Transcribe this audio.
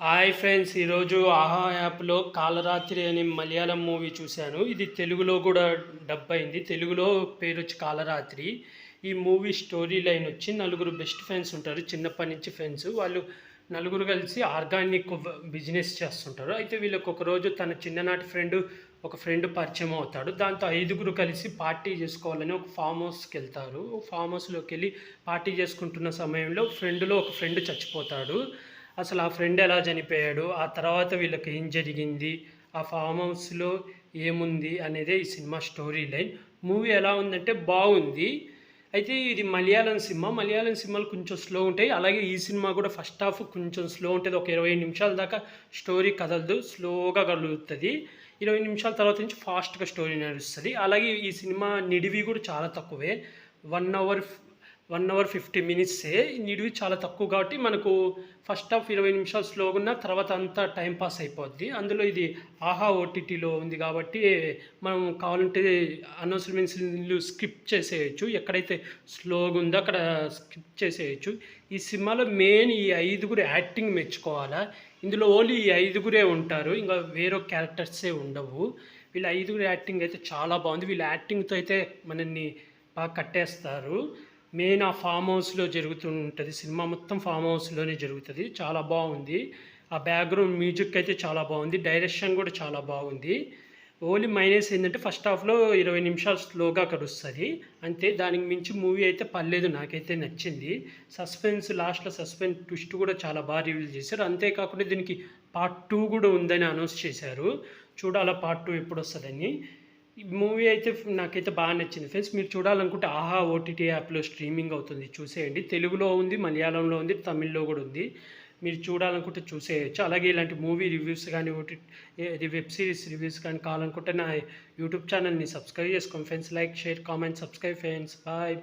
Hi friends, ఈరోజు ఆహా యాప్లో కాలరాత్రి అనే మలయాళం మూవీ చూశాను. ఇది తెలుగులో కూడా డబ్ అయింది. తెలుగులో పేరు వచ్చి కాలరాత్రి. ఈ మూవీ స్టోరీ లైన్ వచ్చి నలుగురు బెస్ట్ ఫ్రెండ్స్ ఉంటారు, చిన్నప్పటి నుంచి ఫ్రెండ్స్. వాళ్ళు నలుగురు కలిసి ఆర్గానిక్ బిజినెస్ చేస్తుంటారు. అయితే వీళ్ళకి ఒక రోజు తన చిన్ననాటి ఒక ఫ్రెండ్ పరిచయం అవుతాడు. దాంతో ఐదుగురు కలిసి పార్టీ చేసుకోవాలని ఒక ఫామ్ హౌస్కి వెళ్తారు. ఫామ్ హౌస్లోకి వెళ్ళి పార్టీ చేసుకుంటున్న సమయంలో ఒక ఫ్రెండ్ చచ్చిపోతాడు. అసలు ఆ ఫ్రెండ్ ఎలా చనిపోయాడు, ఆ తర్వాత వీళ్ళకి ఏం జరిగింది, ఆ ఫామ్ హౌస్లో ఏముంది అనేదే ఈ సినిమా స్టోరీ లైన్. మూవీ ఎలా ఉందంటే బాగుంది. అయితే ఇది మలయాళం సినిమాలు కొంచెం స్లో ఉంటాయి. అలాగే ఈ సినిమా కూడా ఫస్ట్ హాఫ్ కొంచెం స్లో ఉంటుంది. ఒక 20 నిమిషాల దాకా స్టోరీ కదలదు, స్లోగా కలుగుతుంది. 20 నిమిషాల తర్వాత నుంచి ఫాస్ట్గా స్టోరీ నడుస్తుంది. అలాగే ఈ సినిమా నిడివి కూడా చాలా తక్కువే. 1 అవర్ 1 అవర్ 50 మినిట్సే. నిడివి చాలా తక్కువ కాబట్టి మనకు ఫస్ట్ హాఫ్ 20 నిమిషాలు స్లోగా ఉన్న తర్వాత అంతా టైం పాస్ అయిపోద్ది. అందులో ఇది ఆహా ఓటీటీలో ఉంది కాబట్టి మనం కావాలంటే అనౌన్స్మెంట్స్లు స్కిప్ చేసేయచ్చు. ఎక్కడైతే స్లోగా ఉందో అక్కడ స్కిప్ చేసేయచ్చు. ఈ సినిమాలో మెయిన్ ఈ ఐదుగురు యాక్టింగ్ మెచ్చుకోవాలా. ఇందులో ఓన్లీ ఈ ఐదుగురే ఉంటారు, ఇంకా వేరే క్యారెక్టర్సే ఉండవు. వీళ్ళ ఐదుగురు యాక్టింగ్ అయితే చాలా బాగుంది. వీళ్ళ యాక్టింగ్తో అయితే మనల్ని బాగా కట్టేస్తారు. మెయిన్ ఆ ఫామ్ హౌస్లో జరుగుతుంటుంది. సినిమా మొత్తం ఫామ్ హౌస్లోనే జరుగుతుంది. చాలా బాగుంది. ఆ బ్యాక్గ్రౌండ్ మ్యూజిక్ అయితే చాలా బాగుంది. డైరెక్షన్ కూడా చాలా బాగుంది. ఓన్లీ మైనస్ ఏంటంటే ఫస్ట్ హాఫ్లో 20 నిమిషాలు స్లోగా వస్తుంది అంతే. దానికి మించి మూవీ అయితే పర్లేదు, నాకైతే నచ్చింది. లాస్ట్లో సస్పెన్స్ ట్విస్ట్ కూడా చాలా బాగా రివీల్ చేశారు. అంతేకాకుండా దీనికి పార్ట్ 2 కూడా ఉందని అనౌన్స్ చేశారు. చూడాలా పార్ట్ 2 ఎప్పుడు వస్తుందని. ఈ మూవీ అయితే నాకైతే బాగా నచ్చింది ఫ్రెండ్స్. మీరు చూడాలనుకుంటే ఆహా ఓటీటీ యాప్లో స్ట్రీమింగ్ అవుతుంది, చూసేయండి. తెలుగులో ఉంది, మలయాళంలో ఉంది, తమిళ్లో కూడా ఉంది. మీరు చూడాలనుకుంటే చూసేయచ్చు. అలాగే ఇలాంటి మూవీ రివ్యూస్ కానీ వెబ్ సిరీస్ రివ్యూస్ కానీ కావాలనుకుంటే నా యూట్యూబ్ ఛానల్ని సబ్స్క్రైబ్ చేసుకోండి friends. Like, share, comment, subscribe friends. Bye.